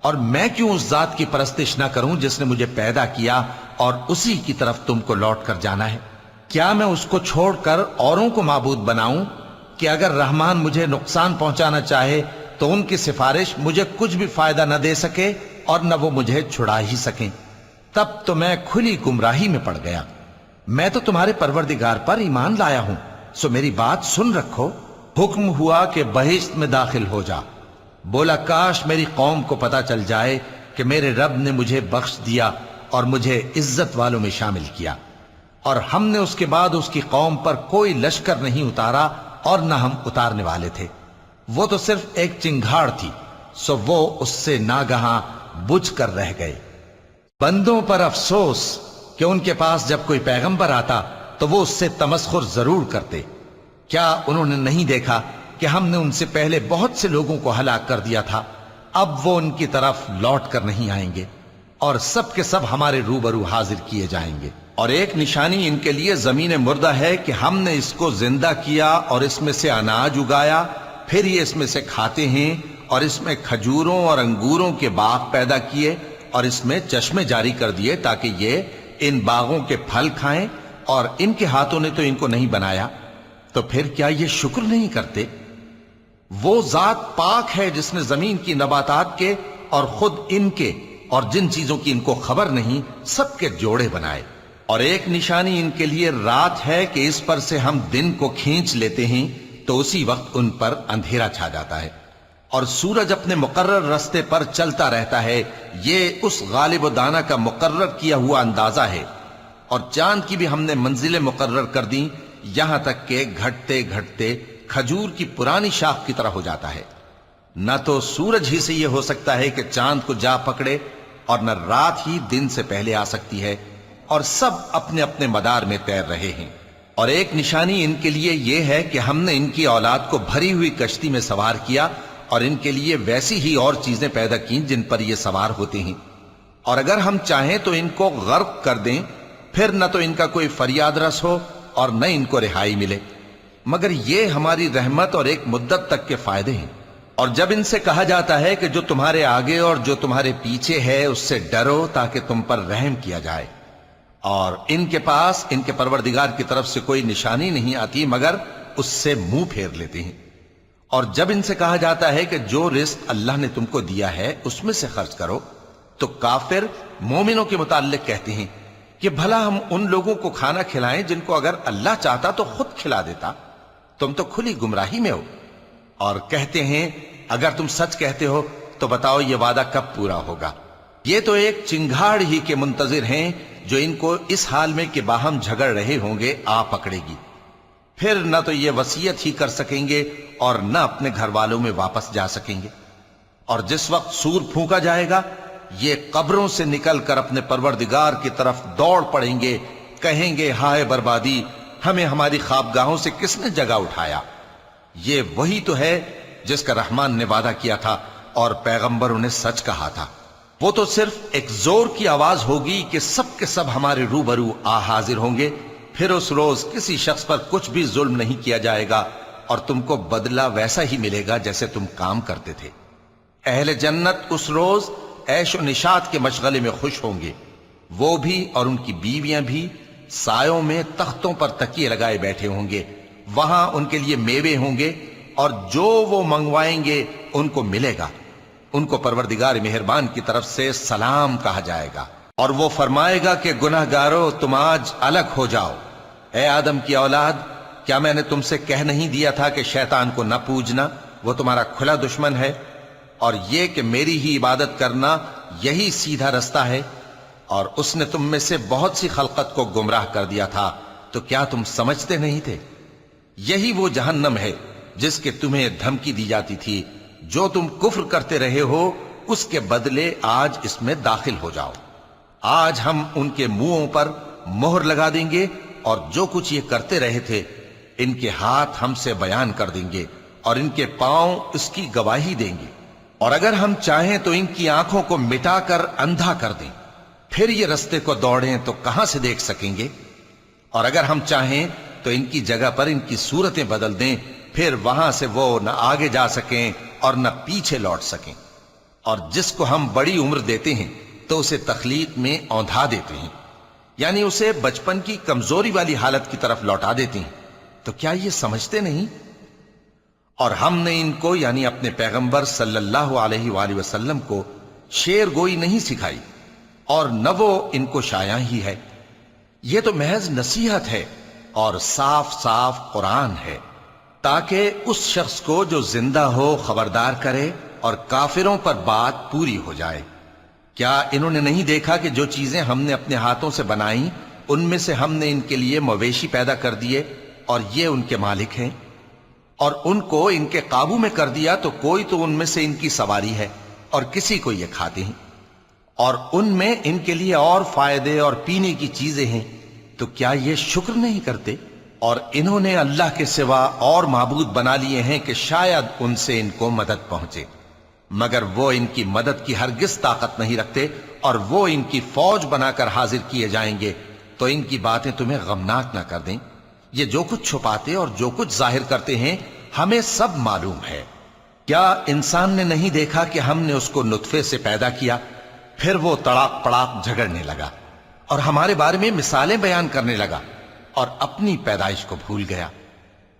اور میں کیوں اس ذات کی پرستش نہ کروں جس نے مجھے پیدا کیا اور اسی کی طرف تم کو لوٹ کر جانا ہے؟ کیا میں اس کو چھوڑ کر اوروں کو معبود بناؤں کہ اگر رحمان مجھے نقصان پہنچانا چاہے تو ان کی سفارش مجھے کچھ بھی فائدہ نہ دے سکے اور نہ وہ مجھے چھڑا ہی سکیں؟ تب تو میں کھلی گمراہی میں پڑ گیا۔ میں تو تمہارے پروردگار پر ایمان لایا ہوں، سو میری بات سن رکھو۔ حکم ہوا کہ بہشت میں داخل ہو جا۔ بولا کاش میری قوم کو پتا چل جائے کہ میرے رب نے مجھے بخش دیا اور مجھے عزت والوں میں شامل کیا، اور ہم نے اس کے بعد اس کی قوم پر کوئی لشکر نہیں اتارا اور نہ ہم اتارنے والے تھے۔ وہ تو صرف ایک چنگھاڑ تھی، سو وہ اس سے ناگہاں بجھ کر رہ گئے۔ بندوں پر افسوس کہ ان کے پاس جب کوئی پیغمبر آتا تو وہ اس سے تمسخر ضرور کرتے۔ کیا انہوں نے نہیں دیکھا کہ ہم نے ان سے پہلے بہت سے لوگوں کو ہلاک کر دیا تھا؟ اب وہ ان کی طرف لوٹ کر نہیں آئیں گے اور سب کے سب ہمارے روبرو حاضر کیے جائیں گے۔ اور ایک نشانی ان کے لیے زمین مردہ ہے کہ ہم نے اس کو زندہ کیا اور اس میں سے اناج اگایا، پھر یہ اس میں سے کھاتے ہیں، اور اس میں کھجوروں اور انگوروں کے باغ پیدا کیے اور اس میں چشمے جاری کر دیے تاکہ یہ ان باغوں کے پھل کھائیں، اور ان کے ہاتھوں نے تو ان کو نہیں بنایا، تو پھر کیا یہ شکر نہیں کرتے؟ وہ ذات پاک ہے جس نے زمین کی نباتات کے اور خود ان کے اور جن چیزوں کی ان کو خبر نہیں سب کے جوڑے بنائے۔ اور ایک نشانی ان کے لیے رات ہے کہ اس پر سے ہم دن کو کھینچ لیتے ہیں تو اسی وقت ان پر اندھیرا چھا جاتا ہے، اور سورج اپنے مقرر رستے پر چلتا رہتا ہے۔ یہ اس غالب و دانا کا مقرر کیا ہوا اندازہ ہے۔ اور چاند کی بھی ہم نے منزلیں مقرر کر دیں، یہاں تک کہ گھٹتے گھٹتے کھجور کی پرانی شاخ کی طرح ہو جاتا ہے۔ نہ تو سورج ہی سے یہ ہو سکتا ہے کہ چاند کو جا پکڑے، اور نہ رات ہی دن سے پہلے آ سکتی ہے، اور سب اپنے اپنے مدار میں تیر رہے ہیں۔ اور ایک نشانی ان کے لیے یہ ہے کہ ہم نے ان کی اولاد کو بھری ہوئی کشتی میں سوار کیا، اور ان کے لیے ویسی ہی اور چیزیں پیدا کیں جن پر یہ سوار ہوتے ہیں۔ اور اگر ہم چاہیں تو ان کو غرق کر دیں، پھر نہ تو ان کا کوئی فریاد رس ہو اور نہ ان کو رہائی ملے، مگر یہ ہماری رحمت اور ایک مدت تک کے فائدے ہیں۔ اور جب ان سے کہا جاتا ہے کہ جو تمہارے آگے اور جو تمہارے پیچھے ہے اس سے ڈرو تاکہ تم پر رحم کیا جائے، اور ان کے پاس ان کے پروردگار کی طرف سے کوئی نشانی نہیں آتی مگر اس سے منہ پھیر لیتے ہیں۔ اور جب ان سے کہا جاتا ہے کہ جو رزق اللہ نے تم کو دیا ہے اس میں سے خرچ کرو، تو کافر مومنوں کے متعلق کہتے ہیں کہ بھلا ہم ان لوگوں کو کھانا کھلائیں جن کو اگر اللہ چاہتا تو خود کھلا دیتا، تم تو کھلی گمراہی میں ہو۔ اور کہتے ہیں اگر تم سچ کہتے ہو تو بتاؤ یہ وعدہ کب پورا ہوگا؟ یہ تو ایک چنگھاڑ ہی کے منتظر ہیں جو ان کو اس حال میں کہ باہم جھگڑ رہے ہوں گے آ پکڑے گی، پھر نہ تو یہ وصیت ہی کر سکیں گے اور نہ اپنے گھر والوں میں واپس جا سکیں گے۔ اور جس وقت سور پھونکا جائے گا یہ قبروں سے نکل کر اپنے پروردگار کی طرف دوڑ پڑیں گے، کہیں گے ہائے بربادی، ہمیں ہماری خوابگاہوں سے کس نے جگہ اٹھایا؟ یہ وہی تو ہے جس کا رحمان نے وعدہ کیا تھا اور پیغمبروں نے سچ کہا تھا۔ وہ تو صرف ایک زور کی آواز ہوگی کہ سب کے سب ہمارے روبرو آ حاضر ہوں گے، پھر اس روز کسی شخص پر کچھ بھی ظلم نہیں کیا جائے گا، اور تم کو بدلہ ویسا ہی ملے گا جیسے تم کام کرتے تھے۔ اہل جنت اس روز عیش و نشاط کے مشغلے میں خوش ہوں گے، وہ بھی اور ان کی بیویاں بھی سایوں میں تختوں پر تکیے لگائے بیٹھے ہوں گے، وہاں ان کے لیے میوے ہوں گے، اور جو وہ منگوائیں گے ان کو ملے گا۔ ان کو پروردگار مہربان کی طرف سے سلام کہا جائے گا، اور وہ فرمائے گا کہ گناہ گارو تم آج الگ ہو جاؤ۔ اے آدم کی اولاد، کیا میں نے تم سے کہہ نہیں دیا تھا کہ شیطان کو نہ پوجنا، وہ تمہارا کھلا دشمن ہے، اور یہ کہ میری ہی عبادت کرنا یہی سیدھا رستہ ہے؟ اور اس نے تم میں سے بہت سی خلقت کو گمراہ کر دیا تھا، تو کیا تم سمجھتے نہیں تھے؟ یہی وہ جہنم ہے جس کے تمہیں دھمکی دی جاتی تھی، جو تم کفر کرتے رہے ہو اس کے بدلے آج اس میں داخل ہو جاؤ۔ آج ہم ان کے منہوں پر مہر لگا دیں گے، اور جو کچھ یہ کرتے رہے تھے ان کے ہاتھ ہم سے بیان کر دیں گے، اور ان کے پاؤں اس کی گواہی دیں گے۔ اور اگر ہم چاہیں تو ان کی آنکھوں کو مٹا کر اندھا کر دیں، پھر یہ رستے کو دوڑیں تو کہاں سے دیکھ سکیں گے؟ اور اگر ہم چاہیں تو ان کی جگہ پر ان کی صورتیں بدل دیں، پھر وہاں سے وہ نہ آگے جا سکیں اور نہ پیچھے لوٹ سکیں۔ اور جس کو ہم بڑی عمر دیتے ہیں تو اسے تخلیق میں اوندھا دیتے ہیں، یعنی اسے بچپن کی کمزوری والی حالت کی طرف لوٹا دیتے ہیں۔ تو کیا یہ سمجھتے نہیں؟ اور ہم نے ان کو یعنی اپنے پیغمبر صلی اللہ علیہ وآلہ وسلم کو شعر گوئی نہیں سکھائی، اور نہ وہ ان کو شایع ہی ہے، یہ تو محض نصیحت ہے اور صاف صاف قرآن ہے، تاکہ اس شخص کو جو زندہ ہو خبردار کرے اور کافروں پر بات پوری ہو جائے۔ کیا انہوں نے نہیں دیکھا کہ جو چیزیں ہم نے اپنے ہاتھوں سے بنائیں ان میں سے ہم نے ان کے لیے مویشی پیدا کر دیے اور یہ ان کے مالک ہیں، اور ان کو ان کے قابو میں کر دیا تو کوئی تو ان میں سے ان کی سواری ہے اور کسی کو یہ کھاتے ہیں، اور ان میں ان کے لیے اور فائدے اور پینے کی چیزیں ہیں، تو کیا یہ شکر نہیں کرتے؟ اور انہوں نے اللہ کے سوا اور معبود بنا لیے ہیں کہ شاید ان سے ان کو مدد پہنچے، مگر وہ ان کی مدد کی ہرگز طاقت نہیں رکھتے، اور وہ ان کی فوج بنا کر حاضر کیے جائیں گے تو ان کی باتیں تمہیں غمناک نہ کر دیں۔ یہ جو کچھ چھپاتے اور جو کچھ ظاہر کرتے ہیں ہمیں سب معلوم ہے۔ کیا انسان نے نہیں دیکھا کہ ہم نے اس کو نطفے سے پیدا کیا، پھر وہ تڑاک پڑاک جھگڑنے لگا اور ہمارے بارے میں مثالیں بیان کرنے لگا اور اپنی پیدائش کو بھول گیا،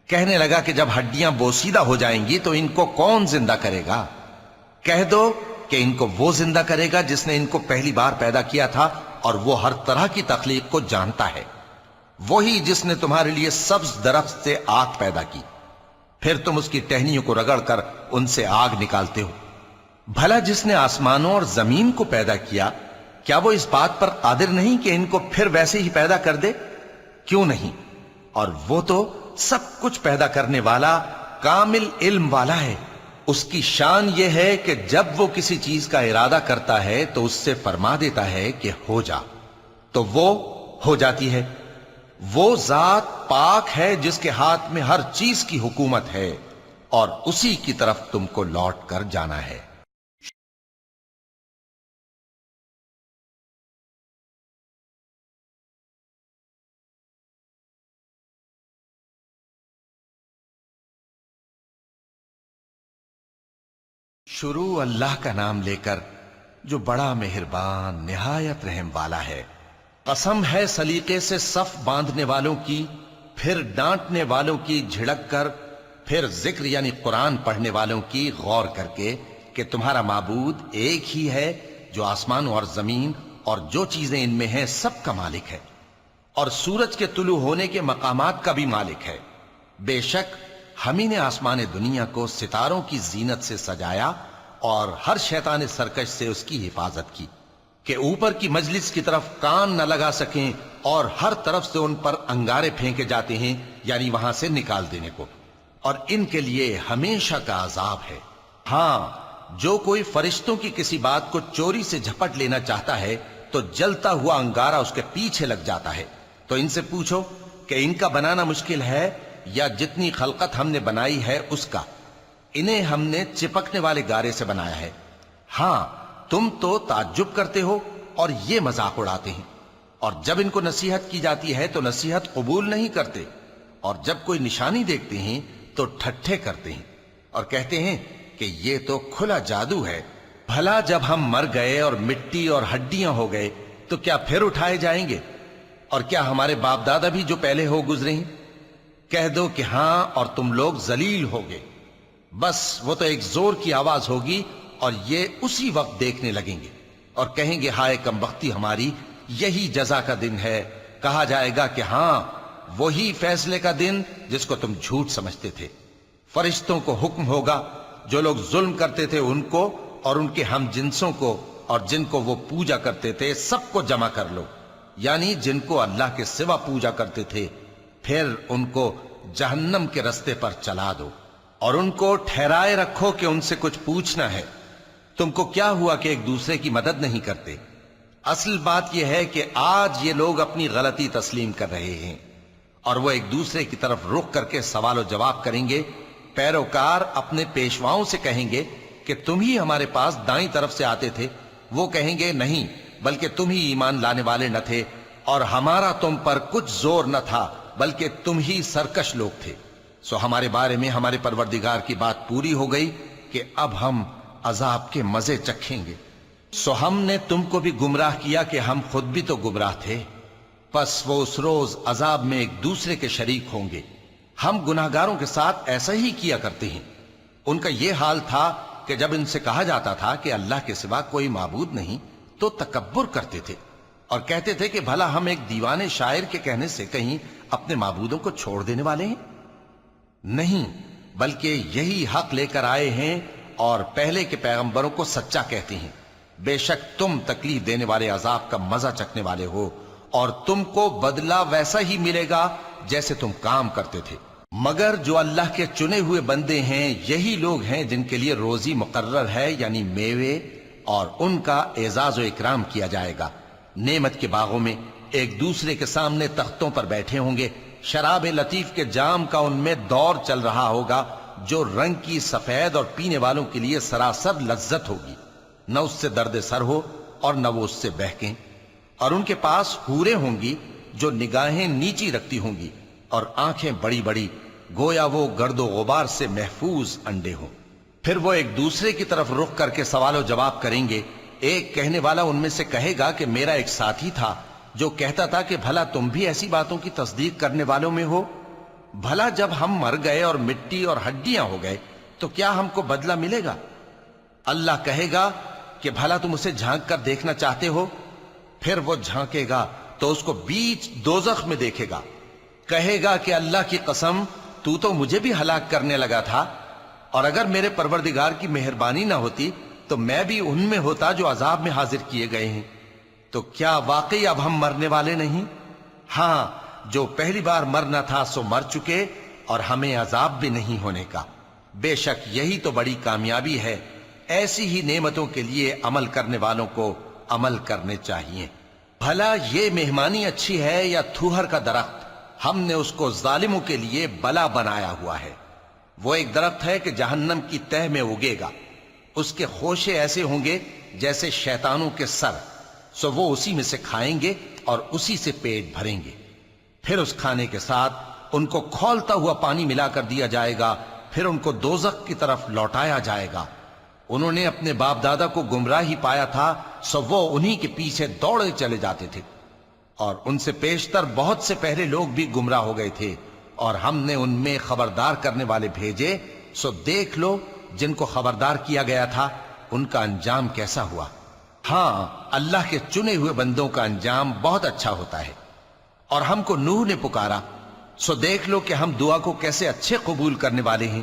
کہنے لگا کہ جب ہڈیاں بوسیدہ ہو جائیں گی تو ان کو کون زندہ کرے گا؟ کہہ دو کہ ان کو وہ زندہ کرے گا جس نے ان کو پہلی بار پیدا کیا تھا، اور وہ ہر طرح کی تخلیق کو جانتا ہے، وہی جس نے تمہارے لیے سبز درخت سے آگ پیدا کی، پھر تم اس کی ٹہنیوں کو رگڑ کر ان سے آگ نکالتے ہو۔ بھلا جس نے آسمانوں اور زمین کو پیدا کیا، کیا وہ اس بات پر قادر نہیں کہ ان کو پھر ویسے ہی پیدا کر دے؟ کیوں نہیں؟ اور وہ تو سب کچھ پیدا کرنے والا کامل علم والا ہے۔ اس کی شان یہ ہے کہ جب وہ کسی چیز کا ارادہ کرتا ہے تو اس سے فرما دیتا ہے کہ ہو جا، تو وہ ہو جاتی ہے۔ وہ ذات پاک ہے جس کے ہاتھ میں ہر چیز کی حکومت ہے، اور اسی کی طرف تم کو لوٹ کر جانا ہے۔ شروع اللہ کا نام لے کر جو بڑا مہربان نہایت رحم والا ہے۔ قسم ہے سلیقے سے صف باندھنے والوں کی، پھر ڈانٹنے والوں کی جھڑک کر، پھر ذکر یعنی قرآن پڑھنے والوں کی غور کر کے کہ تمہارا معبود ایک ہی ہے جو آسمان اور زمین اور جو چیزیں ان میں ہیں سب کا مالک ہے، اور سورج کے طلوع ہونے کے مقامات کا بھی مالک ہے۔ بے شک ہم ہی نے آسمان دنیا کو ستاروں کی زینت سے سجایا اور ہر شیطان سرکش سے اس کی حفاظت کی کہ اوپر کی مجلس کی طرف کان نہ لگا سکیں، اور ہر طرف سے ان پر انگارے پھینکے جاتے ہیں یعنی وہاں سے نکال دینے کو، اور ان کے لیے ہمیشہ کا عذاب ہے۔ ہاں، جو کوئی فرشتوں کی کسی بات کو چوری سے جھپٹ لینا چاہتا ہے تو جلتا ہوا انگارہ اس کے پیچھے لگ جاتا ہے۔ تو ان سے پوچھو کہ ان کا بنانا مشکل ہے یا جتنی خلقت ہم نے بنائی ہے اس کا؟ انہیں ہم نے چپکنے والے گارے سے بنایا ہے۔ ہاں، تم تو تعجب کرتے ہو اور یہ مذاق اڑاتے ہیں، اور جب ان کو نصیحت کی جاتی ہے تو نصیحت قبول نہیں کرتے، اور جب کوئی نشانی دیکھتے ہیں تو ٹھٹھے کرتے ہیں اور کہتے ہیں کہ یہ تو کھلا جادو ہے۔ بھلا جب ہم مر گئے اور مٹی اور ہڈیاں ہو گئے تو کیا پھر اٹھائے جائیں گے؟ اور کیا ہمارے باپ دادا بھی جو پہلے ہو گزرے ہیں؟ کہہ دو کہ ہاں، اور تم لوگ ذلیل ہوگے۔ بس وہ تو ایک زور کی آواز ہوگی اور یہ اسی وقت دیکھنے لگیں گے اور کہیں گے ہائے کمبختی ہماری، یہی جزا کا دن ہے۔ کہا جائے گا کہ ہاں، وہی فیصلے کا دن جس کو تم جھوٹ سمجھتے تھے۔ فرشتوں کو حکم ہوگا جو لوگ ظلم کرتے تھے ان کو اور ان کے ہم جنسوں کو اور جن کو وہ پوجا کرتے تھے سب کو جمع کر لو، یعنی جن کو اللہ کے سوا پوجا کرتے تھے، پھر ان کو جہنم کے رستے پر چلا دو اور ان کو ٹھہرائے رکھو کہ ان سے کچھ پوچھنا ہے۔ تم کو کیا ہوا کہ ایک دوسرے کی مدد نہیں کرتے؟ اصل بات یہ ہے کہ آج یہ لوگ اپنی غلطی تسلیم کر رہے ہیں اور وہ ایک دوسرے کی طرف رخ کر کے سوال و جواب کریں گے۔ پیروکار اپنے پیشواؤں سے کہیں گے کہ تم ہی ہمارے پاس دائیں طرف سے آتے تھے۔ وہ کہیں گے نہیں، بلکہ تم ہی ایمان لانے والے نہ تھے اور ہمارا تم پر کچھ زور نہ تھا، بلکہ تم ہی سرکش لوگ تھے۔ سو ہمارے بارے میں ہمارے پروردگار کی بات پوری ہو گئی کہ اب ہم عذاب کے مزے چکھیں گے۔ سو ہم نے تم کو بھی گمراہ کیا کہ ہم خود بھی تو گمراہ تھے، پس وہ اس روز عذاب میں ایک دوسرے کے شریک ہوں گے۔ ہم گناہگاروں کے ساتھ ایسا ہی کیا کرتے ہیں۔ ان کا یہ حال تھا کہ جب ان سے کہا جاتا تھا کہ اللہ کے سوا کوئی معبود نہیں تو تکبر کرتے تھے اور کہتے تھے کہ بھلا ہم ایک دیوانے شاعر کے کہنے سے کہیں اپنے معبودوں کو چھوڑ دینے والے ہیں؟ نہیں، بلکہ یہی حق لے کر آئے ہیں اور پہلے کے پیغمبروں کو سچا کہتے ہیں۔ بے شک تم تکلیف دینے والے عذاب کا مزہ چکھنے والے ہو اور تم کو بدلہ ویسا ہی ملے گا جیسے تم کام کرتے تھے۔ مگر جو اللہ کے چنے ہوئے بندے ہیں یہی لوگ ہیں جن کے لیے روزی مقرر ہے، یعنی میوے، اور ان کا اعزاز و اکرام کیا جائے گا۔ نعمت کے باغوں میں ایک دوسرے کے سامنے تختوں پر بیٹھے ہوں گے، شراب لطیف کے جام کا ان میں دور چل رہا ہوگا جو رنگ کی سفید اور پینے والوں کے لیے سراسر لذت ہوگی، نہ اس سے درد سر ہو اور نہ وہ اس سے بہکیں۔ اور ان کے پاس حوریں ہوں گی جو نگاہیں نیچی رکھتی ہوں گی اور آنکھیں بڑی بڑی، گویا وہ گرد و غبار سے محفوظ انڈے ہوں۔ پھر وہ ایک دوسرے کی طرف رخ کر کے سوال و جواب کریں گے۔ ایک کہنے والا ان میں سے کہے گا کہ میرا ایک ساتھی تھا جو کہتا تھا کہ بھلا تم بھی ایسی باتوں کی تصدیق کرنے والوں میں ہو؟ بھلا جب ہم مر گئے اور مٹی اور ہڈیاں ہو گئے تو کیا ہم کو بدلہ ملے گا؟ اللہ کہے گا کہ بھلا تم اسے جھانک کر دیکھنا چاہتے ہو؟ پھر وہ جھانکے گا تو اس کو بیچ دوزخ میں دیکھے گا، کہے گا کہ اللہ کی قسم تو مجھے بھی ہلاک کرنے لگا تھا، اور اگر میرے پروردگار کی مہربانی نہ ہوتی تو میں بھی ان میں ہوتا جو عذاب میں حاضر کیے گئے ہیں۔ تو کیا واقعی اب ہم مرنے والے نہیں؟ ہاں، جو پہلی بار مرنا تھا سو مر چکے اور ہمیں عذاب بھی نہیں ہونے کا۔ بے شک یہی تو بڑی کامیابی ہے۔ ایسی ہی نعمتوں کے لیے عمل کرنے والوں کو عمل کرنے چاہیے۔ بھلا یہ مہمانی اچھی ہے یا تھوہر کا درخت؟ ہم نے اس کو ظالموں کے لیے بلا بنایا ہوا ہے۔ وہ ایک درخت ہے کہ جہنم کی تہ میں اگے گا، اس کے خوشے ایسے ہوں گے جیسے شیطانوں کے سر، سو وہ اسی میں سے کھائیں گے اور اسی سے پیٹ بھریں گے۔ پھر اس کھانے کے ساتھ ان کو کھولتا ہوا پانی ملا کر دیا جائے گا، پھر ان کو دوزخ کی طرف لوٹایا جائے گا۔ انہوں نے اپنے باپ دادا کو گمراہ ہی پایا تھا، سو وہ انہی کے پیچھے دوڑے چلے جاتے تھے، اور ان سے پیشتر بہت سے پہلے لوگ بھی گمراہ ہو گئے تھے، اور ہم نے ان میں خبردار کرنے والے بھیجے، سو دیکھ لو جن کو خبردار کیا گیا تھا ان کا انجام کیسا ہوا۔ ہاں، اللہ کے چنے ہوئے بندوں کا انجام بہت اچھا ہوتا ہے۔ اور ہم کو نوح نے پکارا، سو دیکھ لو کہ ہم دعا کو کیسے اچھے قبول کرنے والے ہیں،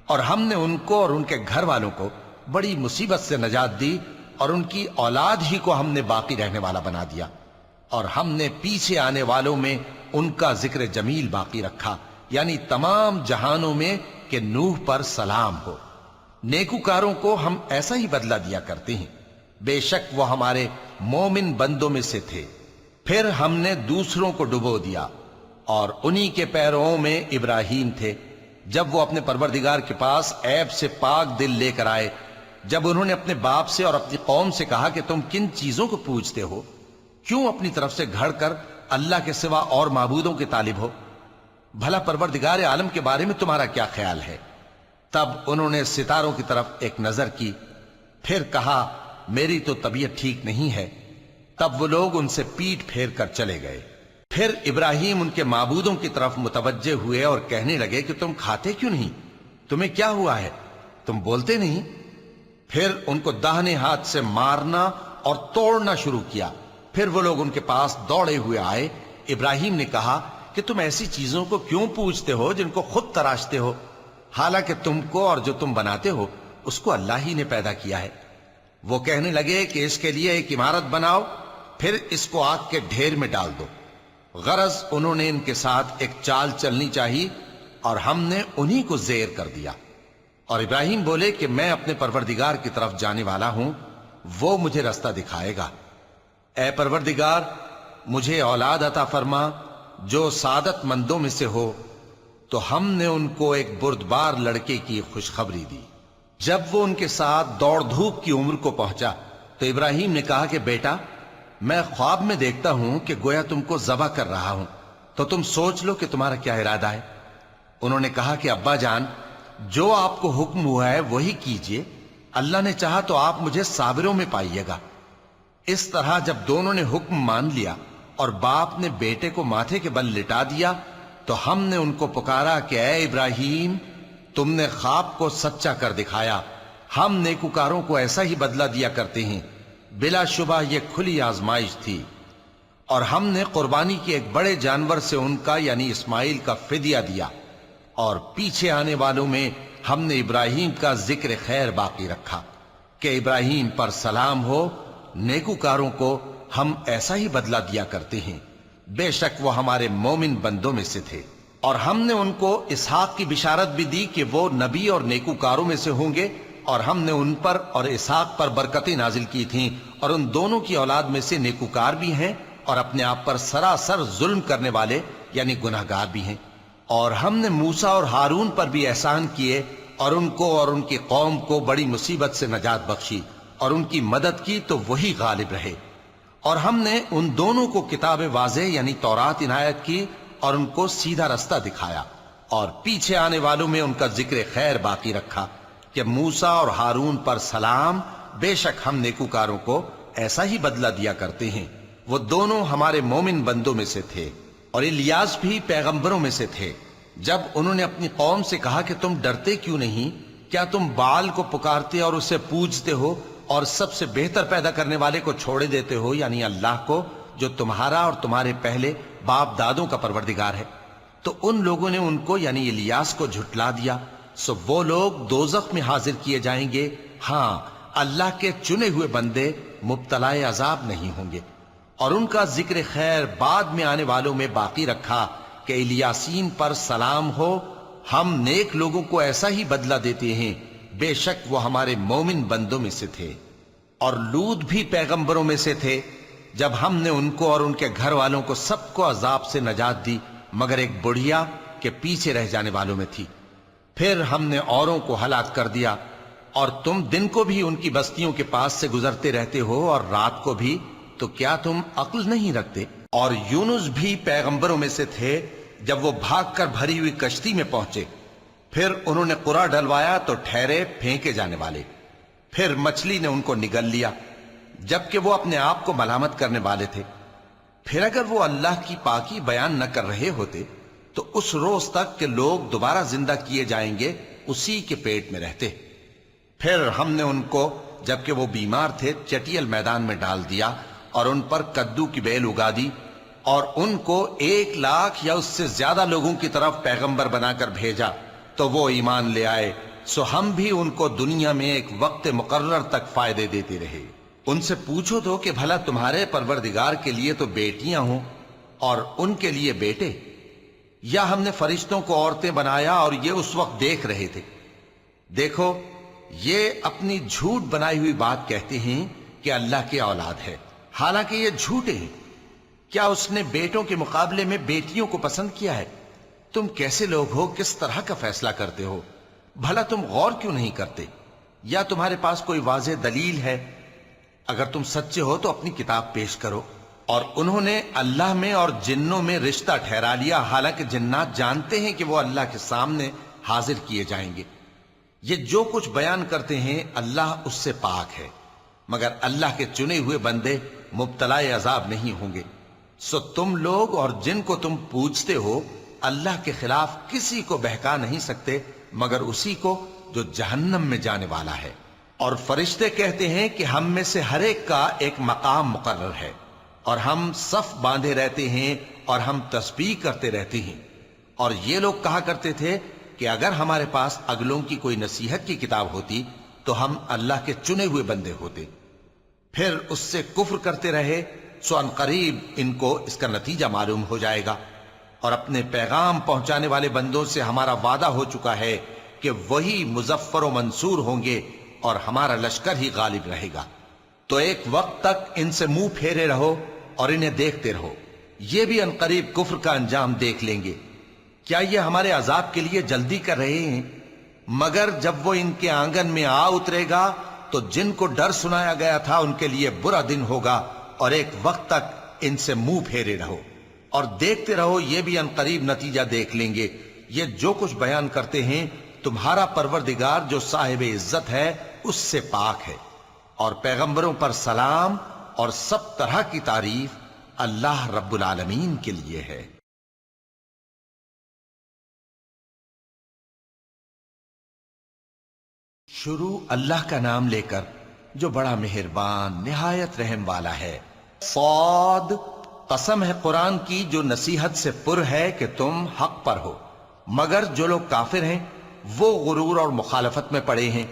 اور ہم نے ان کو اور ان کے گھر والوں کو بڑی مصیبت سے نجات دی، اور ان کی اولاد ہی کو ہم نے باقی رہنے والا بنا دیا، اور ہم نے پیچھے آنے والوں میں ان کا ذکر جمیل باقی رکھا، یعنی تمام جہانوں میں کہ نوح پر سلام ہو۔ نیکوکاروں کو ہم ایسا ہی بدلہ دیا کرتے ہیں، بے شک وہ ہمارے مومن بندوں میں سے تھے۔ پھر ہم نے دوسروں کو ڈبو دیا، اور انہی کے پیروں میں ابراہیم تھے، جب وہ اپنے پروردگار کے پاس عیب سے پاک دل لے کر آئے، جب انہوں نے اپنے باپ سے اور اپنی قوم سے کہا کہ تم کن چیزوں کو پوجتے ہو؟ کیوں اپنی طرف سے گھڑ کر اللہ کے سوا اور معبودوں کے طالب ہو؟ بھلا پروردگار عالم کے بارے میں تمہارا کیا خیال ہے؟ تب انہوں نے ستاروں کی طرف ایک نظر کی، پھر کہا میری تو طبیعت ٹھیک نہیں ہے۔ تب وہ لوگ ان سے پیٹ پھیر کر چلے گئے۔ پھر ابراہیم ان کے معبودوں کی طرف متوجہ ہوئے اور کہنے لگے کہ تم کھاتے کیوں نہیں؟ تمہیں کیا ہوا ہے؟ تم بولتے نہیں؟ پھر ان کو داہنے ہاتھ سے مارنا اور توڑنا شروع کیا۔ پھر وہ لوگ ان کے پاس دوڑے ہوئے آئے۔ ابراہیم نے کہا کہ تم ایسی چیزوں کو کیوں پوجتے ہو جن کو خود تراشتے ہو؟ حالانکہ تم کو اور جو تم بناتے ہو اس کو اللہ ہی نے پیدا کیا ہے۔ وہ کہنے لگے کہ اس کے لیے ایک عمارت بناؤ، پھر اس کو آگ کے ڈھیر میں ڈال دو۔ غرض انہوں نے ان کے ساتھ ایک چال چلنی چاہی، اور ہم نے انہی کو زیر کر دیا۔ اور ابراہیم بولے کہ میں اپنے پروردگار کی طرف جانے والا ہوں، وہ مجھے رستہ دکھائے گا۔ اے پروردگار، مجھے اولاد عطا فرما جو سعادت مندوں میں سے ہو۔ تو ہم نے ان کو ایک بردبار لڑکے کی خوشخبری دی۔ جب وہ ان کے ساتھ دوڑ دھوپ کی عمر کو پہنچا تو ابراہیم نے کہا کہ بیٹا، میں خواب میں دیکھتا ہوں کہ گویا تم کو ذبح کر رہا ہوں، تو تم سوچ لو کہ تمہارا کیا ارادہ ہے۔ انہوں نے کہا کہ ابا جان، جو آپ کو حکم ہوا ہے وہی کیجئے۔ اللہ نے چاہا تو آپ مجھے صابروں میں پائیے گا۔ اس طرح جب دونوں نے حکم مان لیا اور باپ نے بیٹے کو ماتھے کے بل لٹا دیا تو ہم نے ان کو پکارا کہ اے ابراہیم، تم نے خواب کو سچا کر دکھایا، ہم نیکوکاروں کو ایسا ہی بدلہ دیا کرتے ہیں، بلا شبہ یہ کھلی آزمائش تھی۔ اور ہم نے قربانی کی ایک بڑے جانور سے ان کا یعنی اسماعیل کا فدیہ دیا، اور پیچھے آنے والوں میں ہم نے ابراہیم کا ذکر خیر باقی رکھا کہ ابراہیم پر سلام ہو، نیکوکاروں کو ہم ایسا ہی بدلہ دیا کرتے ہیں، بے شک وہ ہمارے مومن بندوں میں سے تھے۔ اور ہم نے ان کو اسحاق کی بشارت بھی دی کہ وہ نبی اور نیکوکاروں میں سے ہوں گے، اور ہم نے ان پر اور اسحاق پر برکتیں نازل کی تھیں، اور ان دونوں کی اولاد میں سے نیکوکار بھی ہیں اور اپنے آپ پر سراسر ظلم کرنے والے یعنی گناہگار بھی ہیں۔ اور ہم نے موسیٰ اور ہارون پر بھی احسان کیے اور ان کو اور ان کی قوم کو بڑی مصیبت سے نجات بخشی اور ان کی مدد کی تو وہی غالب رہے۔ اور ہم نے ان دونوں کو کتاب واضح یعنی تورات عنایت کی اور ان کو سیدھا رستہ دکھایا، اور پیچھے آنے والوں میں ان کا ذکر خیر باقی رکھا کہ موسیٰ اور ہارون پر سلام، بے شک ہم نیکوکاروں کو ایسا ہی بدلہ دیا کرتے ہیں، وہ دونوں ہمارے مومن بندوں میں سے تھے۔ اور الیاس بھی پیغمبروں میں سے تھے۔ جب انہوں نے اپنی قوم سے کہا کہ تم ڈرتے کیوں نہیں؟ کیا تم بال کو پکارتے اور اسے پوجتے ہو اور سب سے بہتر پیدا کرنے والے کو چھوڑے دیتے ہو یعنی اللہ کو، جو تمہارا اور تمہارے پہلے باپ دادوں کا پروردگار ہے؟ تو ان لوگوں نے ان کو یعنی الیاس کو جھٹلا دیا، سو وہ لوگ دوزخ میں حاضر کیے جائیں گے۔ ہاں، اللہ کے چنے ہوئے بندے مبتلا عذاب نہیں ہوں گے۔ اور ان کا ذکر خیر بعد میں آنے والوں میں باقی رکھا کہ الیاسین پر سلام ہو، ہم نیک لوگوں کو ایسا ہی بدلہ دیتے ہیں، بے شک وہ ہمارے مومن بندوں میں سے تھے۔ اور لوط بھی پیغمبروں میں سے تھے، جب ہم نے ان کو اور ان کے گھر والوں کو سب کو عذاب سے نجات دی مگر ایک بڑھیا کے پیچھے رہ جانے والوں میں تھی۔ پھر ہم نے اوروں کو ہلاک کر دیا، اور تم دن کو بھی ان کی بستیوں کے پاس سے گزرتے رہتے ہو اور رات کو بھی، تو کیا تم عقل نہیں رکھتے؟ اور یونس بھی پیغمبروں میں سے تھے، جب وہ بھاگ کر بھری ہوئی کشتی میں پہنچے، پھر انہوں نے قرع ڈلوایا تو ٹھہرے پھینکے جانے والے، پھر مچھلی نے ان کو نگل لیا جبکہ وہ اپنے آپ کو ملامت کرنے والے تھے۔ پھر اگر وہ اللہ کی پاکی بیان نہ کر رہے ہوتے تو اس روز تک کہ لوگ دوبارہ زندہ کیے جائیں گے اسی کے پیٹ میں رہتے۔ پھر ہم نے ان کو جبکہ وہ بیمار تھے چٹیل میدان میں ڈال دیا اور ان پر کدو کی بیل اگا دی، اور ان کو 1,00,000 یا اس سے زیادہ لوگوں کی طرف پیغمبر بنا کر بھیجا تو وہ ایمان لے آئے، سو ہم بھی ان کو دنیا میں ایک وقت مقرر تک فائدے دیتے رہے۔ ان سے پوچھو تو کہ بھلا تمہارے پروردگار کے لیے تو بیٹیاں ہوں اور ان کے لیے بیٹے، یا ہم نے فرشتوں کو عورتیں بنایا اور یہ اس وقت دیکھ رہے تھے؟ دیکھو، یہ اپنی جھوٹ بنائی ہوئی بات کہتے ہیں کہ اللہ کی اولاد ہے، حالانکہ یہ جھوٹے ہیں۔ کیا اس نے بیٹوں کے مقابلے میں بیٹیوں کو پسند کیا ہے؟ تم کیسے لوگ ہو، کس طرح کا فیصلہ کرتے ہو؟ بھلا تم غور کیوں نہیں کرتے؟ یا تمہارے پاس کوئی واضح دلیل ہے؟ اگر تم سچے ہو تو اپنی کتاب پیش کرو۔ اور انہوں نے اللہ میں اور جنوں میں رشتہ ٹھہرا لیا، حالانکہ جنات جانتے ہیں کہ وہ اللہ کے سامنے حاضر کیے جائیں گے۔ یہ جو کچھ بیان کرتے ہیں اللہ اس سے پاک ہے، مگر اللہ کے چنے ہوئے بندے مبتلا عذاب نہیں ہوں گے۔ سو تم لوگ اور جن کو تم پوجتے ہو اللہ کے خلاف کسی کو بہکا نہیں سکتے مگر اسی کو جو جہنم میں جانے والا ہے۔ اور فرشتے کہتے ہیں کہ ہم میں سے ہر ایک کا ایک مقام مقرر ہے، اور ہم صف باندھے رہتے ہیں اور ہم تسبیح کرتے رہتے ہیں۔ اور یہ لوگ کہا کرتے تھے کہ اگر ہمارے پاس اگلوں کی کوئی نصیحت کی کتاب ہوتی تو ہم اللہ کے چنے ہوئے بندے ہوتے۔ پھر اس سے کفر کرتے رہے، سو ان قریب ان کو اس کا نتیجہ معلوم ہو جائے گا۔ اور اپنے پیغام پہنچانے والے بندوں سے ہمارا وعدہ ہو چکا ہے کہ وہی مظفر و منصور ہوں گے اور ہمارا لشکر ہی غالب رہے گا۔ تو ایک وقت تک ان سے منہ پھیرے رہو اور انہیں دیکھتے رہو، یہ بھی ان قریب کفر کا انجام دیکھ لیں گے۔ کیا یہ ہمارے عذاب کے لیے جلدی کر رہے ہیں؟ مگر جب وہ ان کے آنگن میں آ اترے گا تو جن کو ڈر سنایا گیا تھا ان کے لیے برا دن ہوگا، اور ایک وقت تک ان سے منہ پھیرے رہو اور دیکھتے رہو، یہ بھی ان قریب نتیجہ دیکھ لیں گے۔ یہ جو کچھ بیان کرتے ہیں تمہارا پروردگار جو صاحب عزت ہے اس سے پاک ہے، اور پیغمبروں پر سلام اور سب طرح کی تعریف اللہ رب العالمین کے لیے ہے۔ شروع اللہ کا نام لے کر جو بڑا مہربان نہایت رحم والا ہے۔ صاد، قسم ہے قرآن کی جو نصیحت سے پر ہے کہ تم حق پر ہو، مگر جو لوگ کافر ہیں وہ غرور اور مخالفت میں پڑے ہیں۔